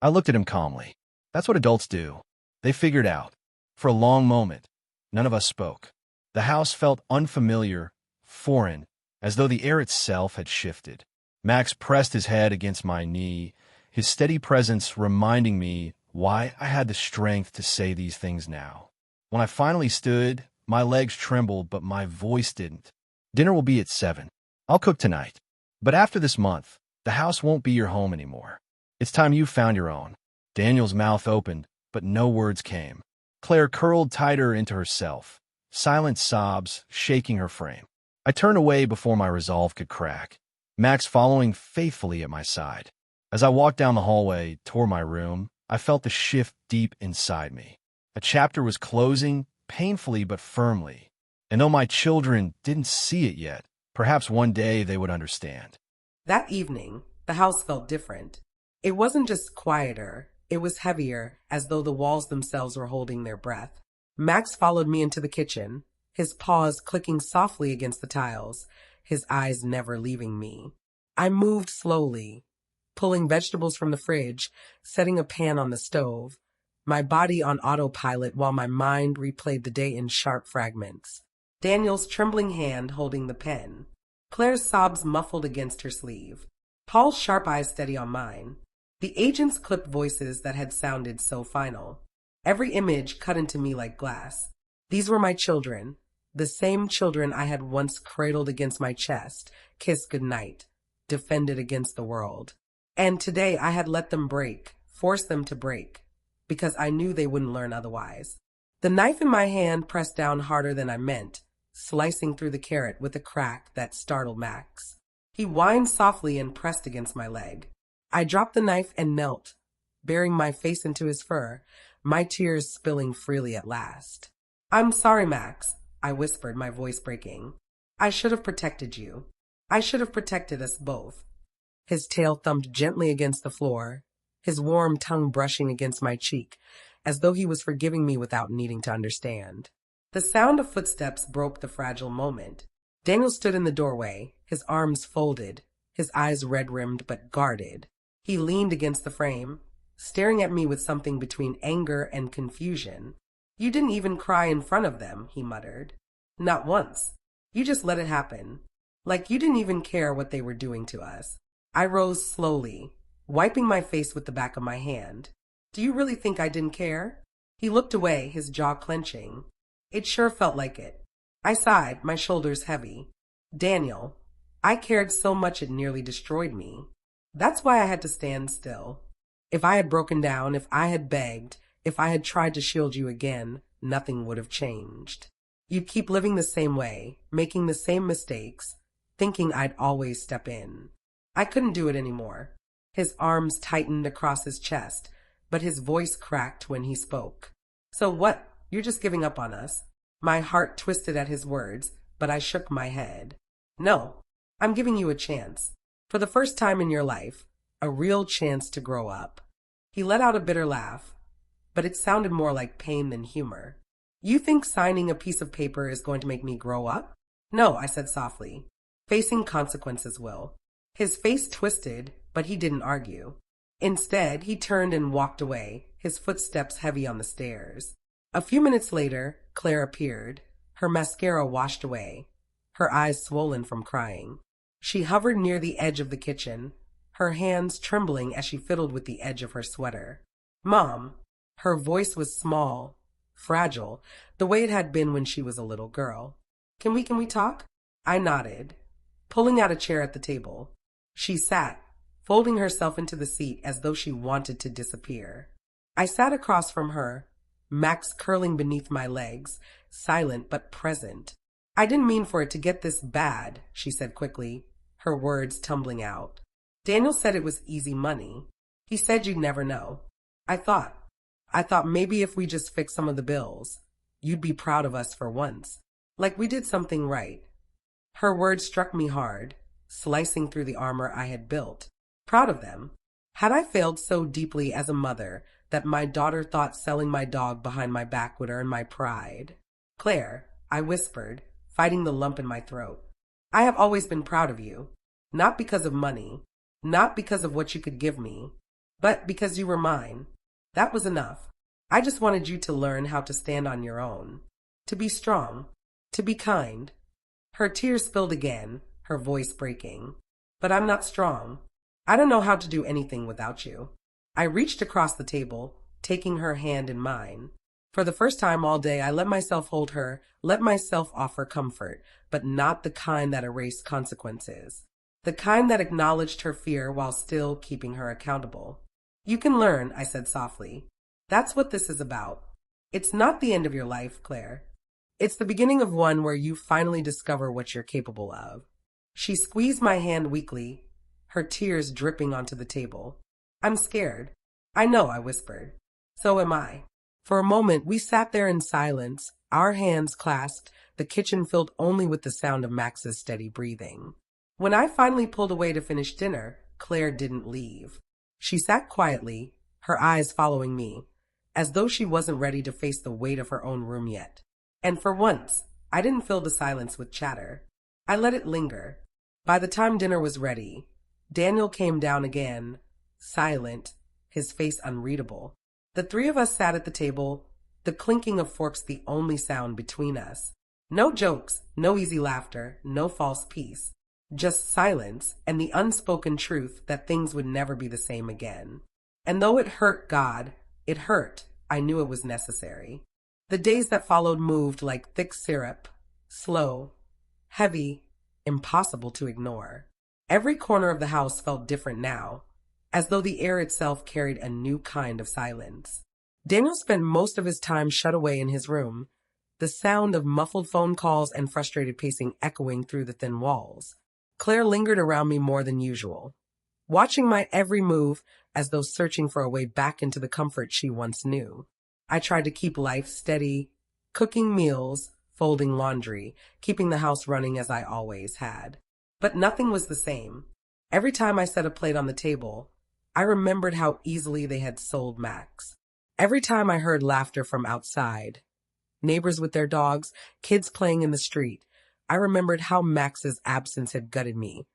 I looked at him calmly. That's what adults do. They figured out. For a long moment, none of us spoke. The house felt unfamiliar, foreign, as though the air itself had shifted. Max pressed his head against my knee, his steady presence reminding me why I had the strength to say these things now. When I finally stood, my legs trembled, but my voice didn't. Dinner will be at 7. I'll cook tonight. But after this month, the house won't be your home anymore. It's time you found your own. Daniel's mouth opened, but no words came. Claire curled tighter into herself, silent sobs shaking her frame. I turned away before my resolve could crack, Max following faithfully at my side. As I walked down the hallway toward my room, I felt the shift deep inside me. A chapter was closing, painfully but firmly. And though my children didn't see it yet, perhaps one day they would understand. That evening, the house felt different. It wasn't just quieter, it was heavier, as though the walls themselves were holding their breath. Max followed me into the kitchen, his paws clicking softly against the tiles, his eyes never leaving me. I moved slowly, pulling vegetables from the fridge, setting a pan on the stove, my body on autopilot while my mind replayed the day in sharp fragments. Daniel's trembling hand holding the pen. Claire's sobs muffled against her sleeve. Paul's sharp eyes steady on mine. The agent's clipped voices that had sounded so final. Every image cut into me like glass. These were my children, the same children I had once cradled against my chest, kissed goodnight, defended against the world. And today I had let them break, forced them to break, because I knew they wouldn't learn otherwise. The knife in my hand pressed down harder than I meant, slicing through the carrot with a crack that startled Max. He whined softly and pressed against my leg. I dropped the knife and knelt, burying my face into his fur, my tears spilling freely at last. "I'm sorry, Max," I whispered, my voice breaking. "I should have protected you. I should have protected us both." His tail thumped gently against the floor, his warm tongue brushing against my cheek, as though he was forgiving me without needing to understand. The sound of footsteps broke the fragile moment. Daniel stood in the doorway, his arms folded, his eyes red-rimmed but guarded. He leaned against the frame, staring at me with something between anger and confusion. "You didn't even cry in front of them," he muttered. "Not once. You just let it happen. Like you didn't even care what they were doing to us." I rose slowly, wiping my face with the back of my hand. "Do you really think I didn't care?" He looked away, his jaw clenching. "It sure felt like it." I sighed, my shoulders heavy. "Daniel, I cared so much it nearly destroyed me. That's why I had to stand still. If I had broken down, if I had begged, if I had tried to shield you again, nothing would have changed. You'd keep living the same way, making the same mistakes, thinking I'd always step in." I couldn't do it anymore. His arms tightened across his chest, but his voice cracked when he spoke. "So what? You're just giving up on us?" My heart twisted at his words, but I shook my head. "No, I'm giving you a chance. For the first time in your life, a real chance to grow up." He let out a bitter laugh, but it sounded more like pain than humor. "You think signing a piece of paper is going to make me grow up?" "No," I said softly. "Facing consequences will." His face twisted, but he didn't argue. Instead, he turned and walked away, his footsteps heavy on the stairs. A few minutes later, Claire appeared, her mascara washed away, her eyes swollen from crying. She hovered near the edge of the kitchen, her hands trembling as she fiddled with the edge of her sweater. "Mom," her voice was small, fragile, the way it had been when she was a little girl. Can we talk?" I nodded, pulling out a chair at the table. She sat, folding herself into the seat as though she wanted to disappear. I sat across from her, Max curling beneath my legs, silent but present. "I didn't mean for it to get this bad," she said quickly, her words tumbling out. "Daniel said it was easy money. He said you'd never know. I thought maybe if we just fixed some of the bills, you'd be proud of us for once. Like we did something right. Her words struck me hard, slicing through the armor I had built. Proud of them. Had I failed so deeply as a mother that my daughter thought selling my dog behind my back would earn my pride? Claire, I whispered, fighting the lump in my throat. I have always been proud of you. Not because of money, not because of what you could give me, but because you were mine. That was enough. I just wanted you to learn how to stand on your own, to be strong, to be kind. Her tears spilled again, her voice breaking. But I'm not strong. I don't know how to do anything without you. I reached across the table, taking her hand in mine. For the first time all day, I let myself hold her, let myself offer comfort, but not the kind that erased consequences. The kind that acknowledged her fear while still keeping her accountable. You can learn, I said softly. That's what this is about. It's not the end of your life, Claire. It's the beginning of one where you finally discover what you're capable of. She squeezed my hand weakly, her tears dripping onto the table. I'm scared. I know, I whispered. So am I. For a moment, we sat there in silence, our hands clasped, the kitchen filled only with the sound of Max's steady breathing. When I finally pulled away to finish dinner, Claire didn't leave. She sat quietly, her eyes following me, as though she wasn't ready to face the weight of her own room yet. And for once, I didn't fill the silence with chatter. I let it linger. By the time dinner was ready, Daniel came down again, silent, his face unreadable. The three of us sat at the table, the clinking of forks the only sound between us. No jokes, no easy laughter, no false peace. Just silence and the unspoken truth that things would never be the same again. And though it hurt God, it hurt. I knew it was necessary. The days that followed moved like thick syrup, slow, heavy, impossible to ignore. Every corner of the house felt different now, as though the air itself carried a new kind of silence. Daniel spent most of his time shut away in his room, the sound of muffled phone calls and frustrated pacing echoing through the thin walls. Claire lingered around me more than usual, watching my every move as though searching for a way back into the comfort she once knew. I tried to keep life steady, cooking meals, folding laundry, keeping the house running as I always had. But nothing was the same. Every time I set a plate on the table, I remembered how easily they had sold Max. Every time I heard laughter from outside, neighbors with their dogs, kids playing in the street, I remembered how Max's absence had gutted me,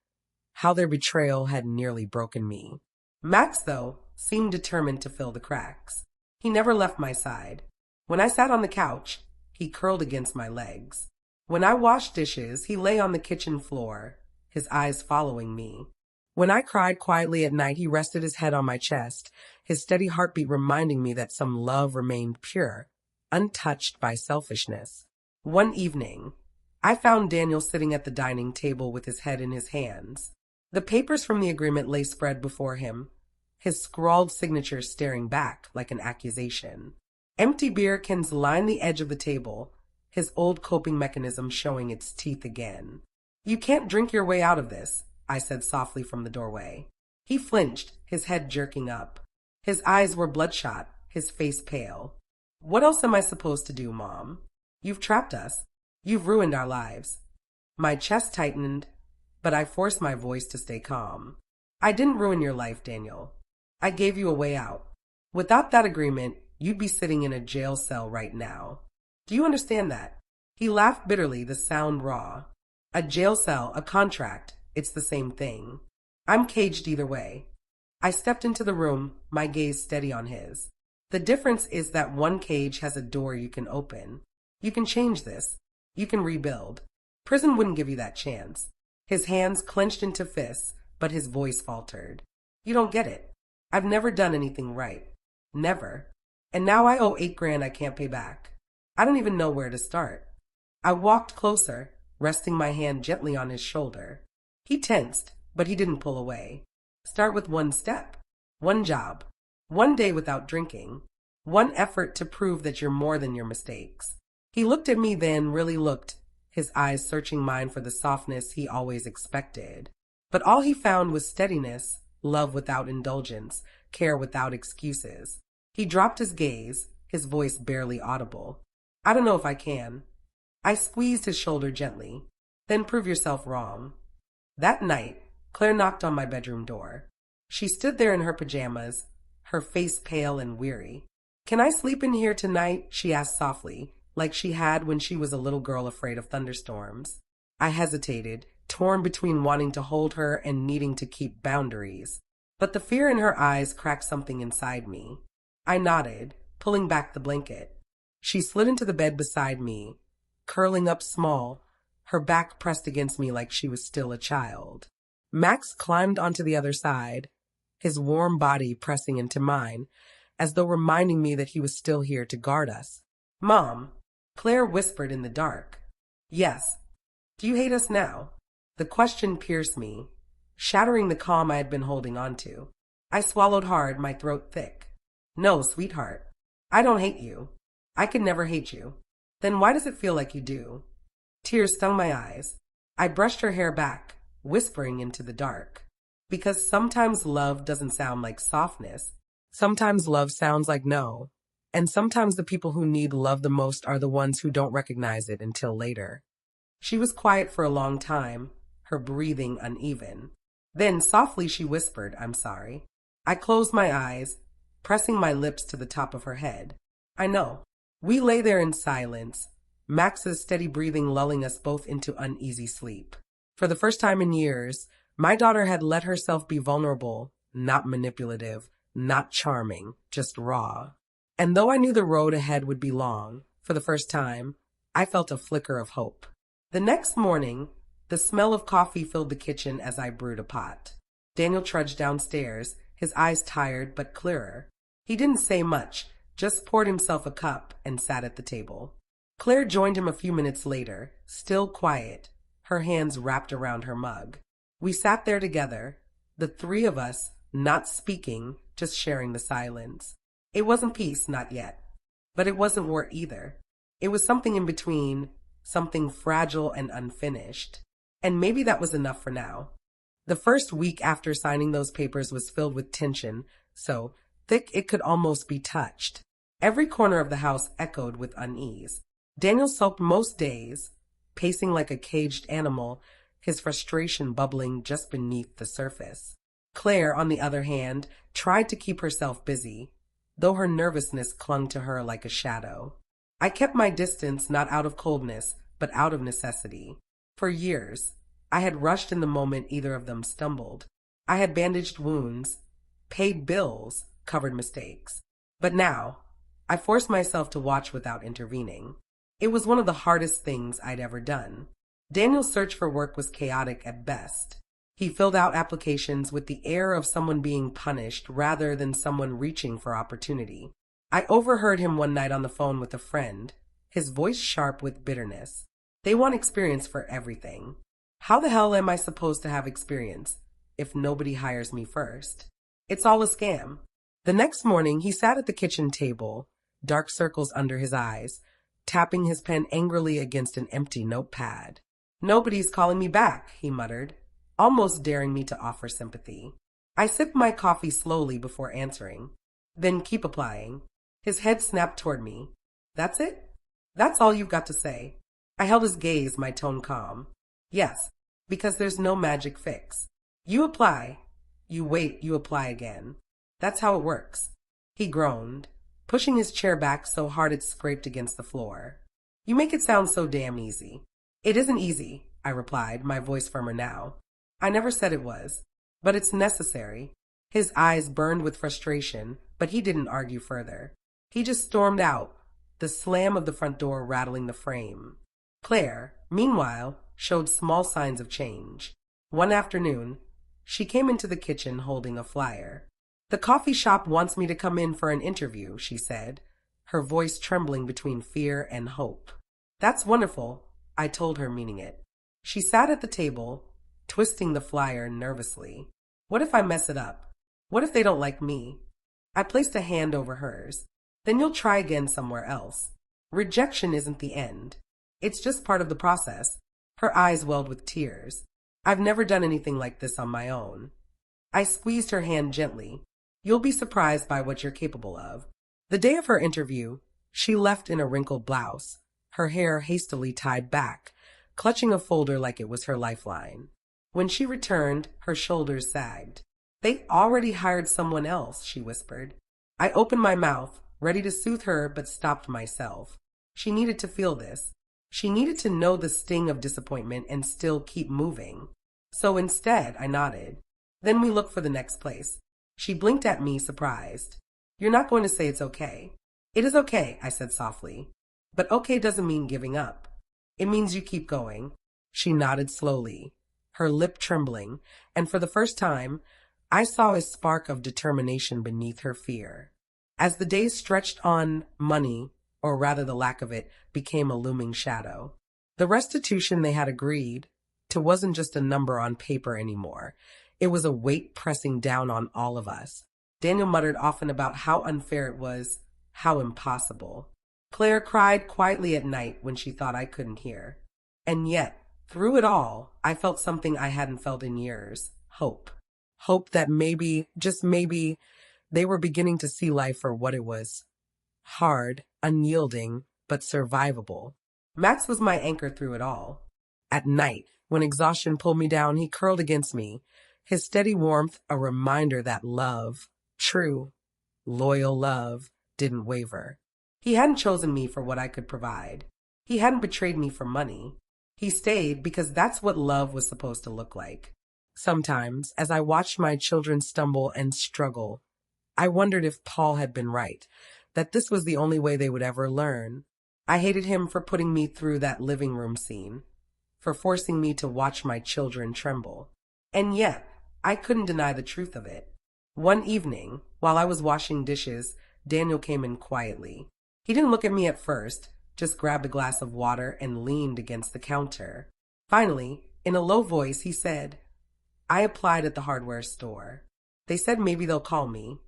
how their betrayal had nearly broken me. Max, though, seemed determined to fill the cracks. He never left my side. When I sat on the couch, he curled against my legs. When I washed dishes, he lay on the kitchen floor, his eyes following me. When I cried quietly at night, he rested his head on my chest, his steady heartbeat reminding me that some love remained pure, untouched by selfishness. One evening, I found Daniel sitting at the dining table with his head in his hands. The papers from the agreement lay spread before him, his scrawled signature staring back like an accusation. Empty beer cans lined the edge of the table, his old coping mechanism showing its teeth again. You can't drink your way out of this, I said softly from the doorway. He flinched, his head jerking up. His eyes were bloodshot, his face pale. What else am I supposed to do, Mom? You've trapped us. You've ruined our lives. My chest tightened, but I forced my voice to stay calm. I didn't ruin your life, Daniel. I gave you a way out. Without that agreement, you'd be sitting in a jail cell right now. Do you understand that? He laughed bitterly, the sound raw. A jail cell, a contract, it's the same thing. I'm caged either way. I stepped into the room, my gaze steady on his. The difference is that one cage has a door you can open. You can change this. You can rebuild. Prison wouldn't give you that chance. His hands clenched into fists, but his voice faltered. You don't get it. I've never done anything right. Never. And now I owe $8,000 I can't pay back. I don't even know where to start. I walked closer, resting my hand gently on his shoulder. He tensed, but he didn't pull away. Start with one step, one job, one day without drinking, one effort to prove that you're more than your mistakes. He looked at me then, really looked, his eyes searching mine for the softness he always expected. But all he found was steadiness, love without indulgence, care without excuses. He dropped his gaze, his voice barely audible. I don't know if I can. I squeezed his shoulder gently. Then prove yourself wrong. That night, Claire knocked on my bedroom door. She stood there in her pajamas, her face pale and weary. Can I sleep in here tonight? She asked softly, like she had when she was a little girl afraid of thunderstorms. I hesitated, torn between wanting to hold her and needing to keep boundaries. But the fear in her eyes cracked something inside me. I nodded, pulling back the blanket. She slid into the bed beside me, curling up small, her back pressed against me like she was still a child. Max climbed onto the other side, his warm body pressing into mine, as though reminding me that he was still here to guard us. Mom, Claire whispered in the dark. Yes. Do you hate us now? The question pierced me, shattering the calm I had been holding on to. I swallowed hard, my throat thick. No, sweetheart. I don't hate you. I could never hate you. Then why does it feel like you do? Tears stung my eyes. I brushed her hair back, whispering into the dark. Because sometimes love doesn't sound like softness. Sometimes love sounds like no. And sometimes the people who need love the most are the ones who don't recognize it until later. She was quiet for a long time, her breathing uneven. Then softly she whispered, I'm sorry. I closed my eyes, pressing my lips to the top of her head. I know. We lay there in silence, Max's steady breathing lulling us both into uneasy sleep. For the first time in years, my daughter had let herself be vulnerable, not manipulative, not charming, just raw. And though I knew the road ahead would be long, for the first time, I felt a flicker of hope. The next morning, the smell of coffee filled the kitchen as I brewed a pot. Daniel trudged downstairs, his eyes tired but clearer. He didn't say much, just poured himself a cup and sat at the table. Claire joined him a few minutes later, still quiet, her hands wrapped around her mug. We sat there together, the three of us, not speaking, just sharing the silence. It wasn't peace, not yet. But it wasn't war either. It was something in between, something fragile and unfinished. And maybe that was enough for now. The first week after signing those papers was filled with tension, so thick it could almost be touched. Every corner of the house echoed with unease. Daniel sulked most days, pacing like a caged animal, his frustration bubbling just beneath the surface. Claire, on the other hand, tried to keep herself busy, though her nervousness clung to her like a shadow. I kept my distance not out of coldness, but out of necessity. For years, I had rushed in the moment either of them stumbled. I had bandaged wounds, paid bills, covered mistakes. But now, I forced myself to watch without intervening. It was one of the hardest things I'd ever done. Daniel's search for work was chaotic at best. He filled out applications with the air of someone being punished rather than someone reaching for opportunity. I overheard him one night on the phone with a friend, his voice sharp with bitterness. They want experience for everything. How the hell am I supposed to have experience if nobody hires me first? It's all a scam. The next morning, he sat at the kitchen table, dark circles under his eyes, tapping his pen angrily against an empty notepad. Nobody's calling me back, he muttered, almost daring me to offer sympathy. I sipped my coffee slowly before answering. Then keep applying. His head snapped toward me. That's it? That's all you've got to say? I held his gaze, my tone calm. Yes, because there's no magic fix. You apply. You wait, you apply again. That's how it works. He groaned, pushing his chair back so hard it scraped against the floor. You make it sound so damn easy. It isn't easy, I replied, my voice firmer now. I never said it was, but it's necessary. His eyes burned with frustration, but he didn't argue further. He just stormed out, the slam of the front door rattling the frame. Claire, meanwhile, showed small signs of change. One afternoon, she came into the kitchen holding a flyer. The coffee shop wants me to come in for an interview, she said, her voice trembling between fear and hope. That's wonderful, I told her, meaning it. She sat at the table, twisting the flyer nervously. What if I mess it up? What if they don't like me? I placed a hand over hers. Then you'll try again somewhere else. Rejection isn't the end. It's just part of the process. Her eyes welled with tears. I've never done anything like this on my own. I squeezed her hand gently. You'll be surprised by what you're capable of. The day of her interview, she left in a wrinkled blouse, her hair hastily tied back, clutching a folder like it was her lifeline. When she returned, her shoulders sagged. "They already hired someone else," she whispered. I opened my mouth, ready to soothe her, but stopped myself. She needed to feel this. She needed to know the sting of disappointment and still keep moving. So instead, I nodded. Then we looked for the next place. She blinked at me, surprised. "You're not going to say it's okay." "It is okay," I said softly. "But okay doesn't mean giving up. It means you keep going." She nodded slowly, her lip trembling, and for the first time, I saw a spark of determination beneath her fear. As the days stretched on, money, or rather the lack of it, became a looming shadow. The restitution they had agreed to wasn't just a number on paper anymore. It was a weight pressing down on all of us. Daniel muttered often about how unfair it was, how impossible. Claire cried quietly at night when she thought I couldn't hear. And yet, through it all, I felt something I hadn't felt in years. Hope. Hope that maybe, just maybe, they were beginning to see life for what it was. Hard, unyielding, but survivable. Max was my anchor through it all. At night, when exhaustion pulled me down, he curled against me, his steady warmth a reminder that love, true, loyal love, didn't waver. He hadn't chosen me for what I could provide. He hadn't betrayed me for money. He stayed because that's what love was supposed to look like. Sometimes, as I watched my children stumble and struggle, I wondered if Paul had been right, that this was the only way they would ever learn. I hated him for putting me through that living room scene, for forcing me to watch my children tremble. And yet, I couldn't deny the truth of it. One evening, while I was washing dishes, Daniel came in quietly. He didn't look at me at first, just grabbed a glass of water and leaned against the counter. Finally, in a low voice, he said, "I applied at the hardware store. They said maybe they'll call me."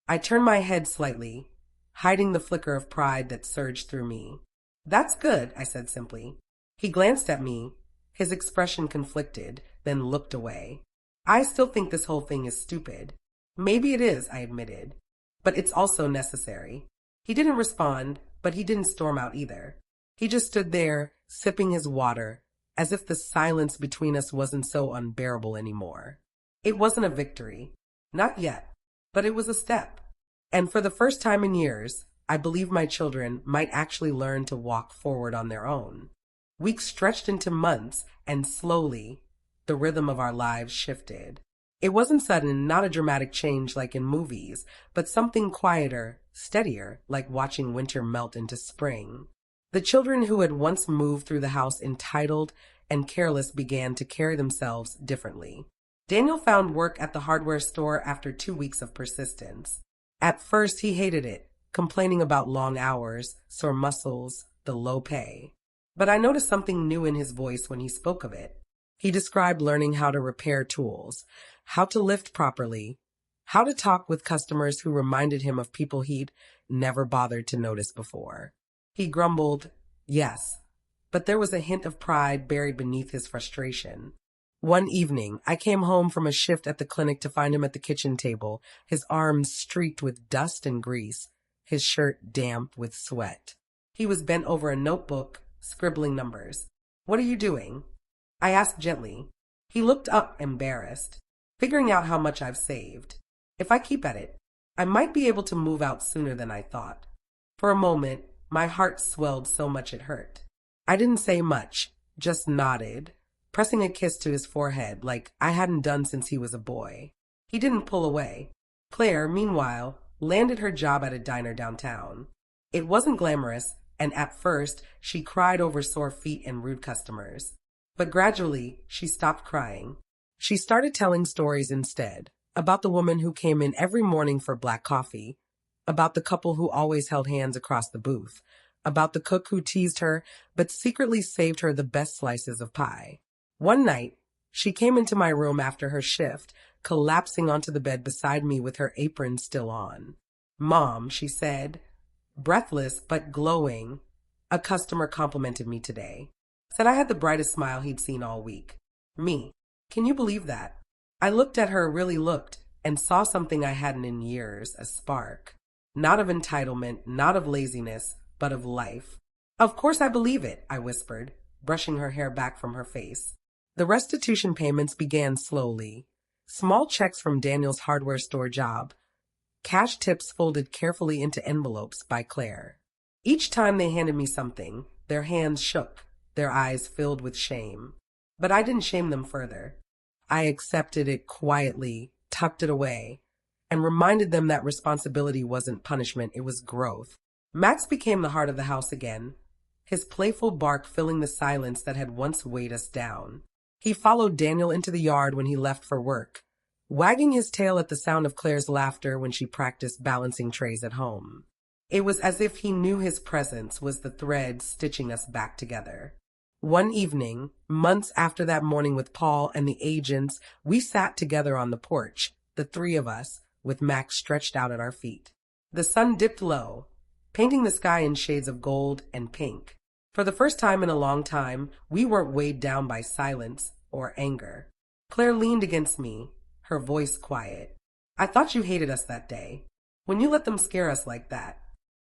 I turned my head slightly, hiding the flicker of pride that surged through me. "That's good," I said simply. He glanced at me, his expression conflicted, then looked away. "I still think this whole thing is stupid." "Maybe it is," I admitted, "but it's also necessary." He didn't respond, but he didn't storm out either. He just stood there, sipping his water, as if the silence between us wasn't so unbearable anymore. It wasn't a victory. Not yet. But it was a step. And for the first time in years, I believed my children might actually learn to walk forward on their own. Weeks stretched into months, and slowly, the rhythm of our lives shifted. It wasn't sudden, not a dramatic change like in movies, but something quieter, steadier, like watching winter melt into spring. The children who had once moved through the house entitled and careless began to carry themselves differently. Daniel found work at the hardware store after 2 weeks of persistence. At first, he hated it, complaining about long hours, sore muscles, the low pay. But I noticed something new in his voice when he spoke of it. He described learning how to repair tools, how to lift properly, how to talk with customers who reminded him of people he'd never bothered to notice before. He grumbled, yes, but there was a hint of pride buried beneath his frustration. One evening, I came home from a shift at the clinic to find him at the kitchen table, his arms streaked with dust and grease, his shirt damp with sweat. He was bent over a notebook, scribbling numbers. "What are you doing?" I asked gently. He looked up, embarrassed. "Figuring out how much I've saved. If I keep at it, I might be able to move out sooner than I thought." For a moment, my heart swelled so much it hurt. I didn't say much, just nodded, pressing a kiss to his forehead like I hadn't done since he was a boy. He didn't pull away. Claire, meanwhile, landed her job at a diner downtown. It wasn't glamorous, and at first, she cried over sore feet and rude customers. But gradually, she stopped crying. She started telling stories instead, about the woman who came in every morning for black coffee, about the couple who always held hands across the booth, about the cook who teased her but secretly saved her the best slices of pie. One night, she came into my room after her shift, collapsing onto the bed beside me with her apron still on. "Mom," she said, breathless but glowing, "a customer complimented me today. Said I had the brightest smile he'd seen all week. Me. Can you believe that?" I looked at her, really looked, and saw something I hadn't in years, a spark. Not of entitlement, not of laziness, but of life. Of course I believe it, I whispered, brushing her hair back from her face. The restitution payments began slowly. Small checks from Daniel's hardware store job, cash tips folded carefully into envelopes by Claire. Each time they handed me something, their hands shook, their eyes filled with shame. But I didn't shame them further. I accepted it quietly, tucked it away, and reminded them that responsibility wasn't punishment, it was growth. Max became the heart of the house again, his playful bark filling the silence that had once weighed us down. He followed Daniel into the yard when he left for work, wagging his tail at the sound of Claire's laughter when she practiced balancing trays at home. It was as if he knew his presence was the thread stitching us back together. One evening, months after that morning with Paul and the agents, we sat together on the porch, the three of us, with Max stretched out at our feet. The sun dipped low, painting the sky in shades of gold and pink. For the first time in a long time, we weren't weighed down by silence or anger. Claire leaned against me, her voice quiet. I thought you hated us that day, when you let them scare us like that.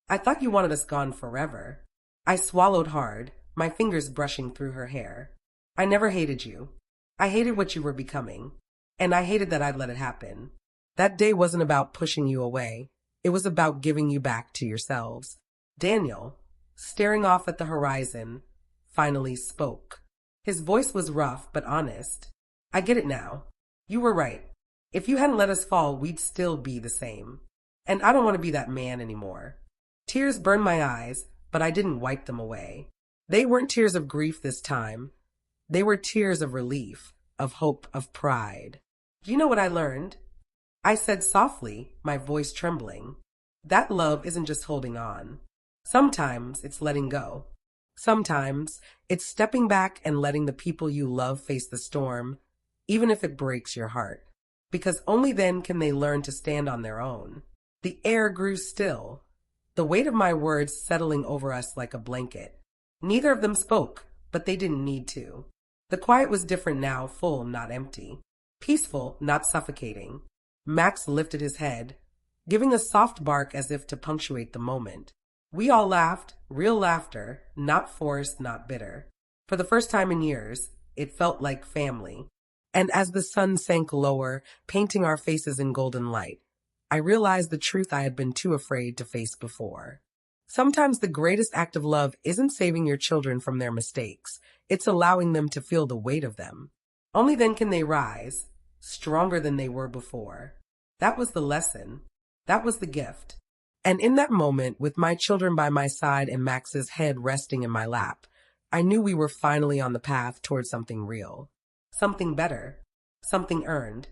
I thought you wanted us gone forever. I swallowed hard, my fingers brushing through her hair. I never hated you. I hated what you were becoming, and I hated that I'd let it happen. That day wasn't about pushing you away. It was about giving you back to yourselves. Daniel, staring off at the horizon, finally spoke. His voice was rough but honest. I get it now. You were right. If you hadn't let us fall, we'd still be the same. And I don't want to be that man anymore. Tears burned my eyes, but I didn't wipe them away. They weren't tears of grief this time. They were tears of relief, of hope, of pride. Do you know what I learned? I said softly, my voice trembling. That love isn't just holding on. Sometimes it's letting go. Sometimes it's stepping back and letting the people you love face the storm, even if it breaks your heart. Because only then can they learn to stand on their own. The air grew still, the weight of my words settling over us like a blanket. Neither of them spoke, but they didn't need to. The quiet was different now, full, not empty. Peaceful, not suffocating. Max lifted his head, giving a soft bark as if to punctuate the moment. We all laughed, real laughter, not forced, not bitter. For the first time in years, it felt like family. And as the sun sank lower, painting our faces in golden light, I realized the truth I had been too afraid to face before. Sometimes the greatest act of love isn't saving your children from their mistakes. It's allowing them to feel the weight of them. Only then can they rise, stronger than they were before. That was the lesson. That was the gift. And in that moment, with my children by my side and Max's head resting in my lap, I knew we were finally on the path towards something real. Something better. Something earned.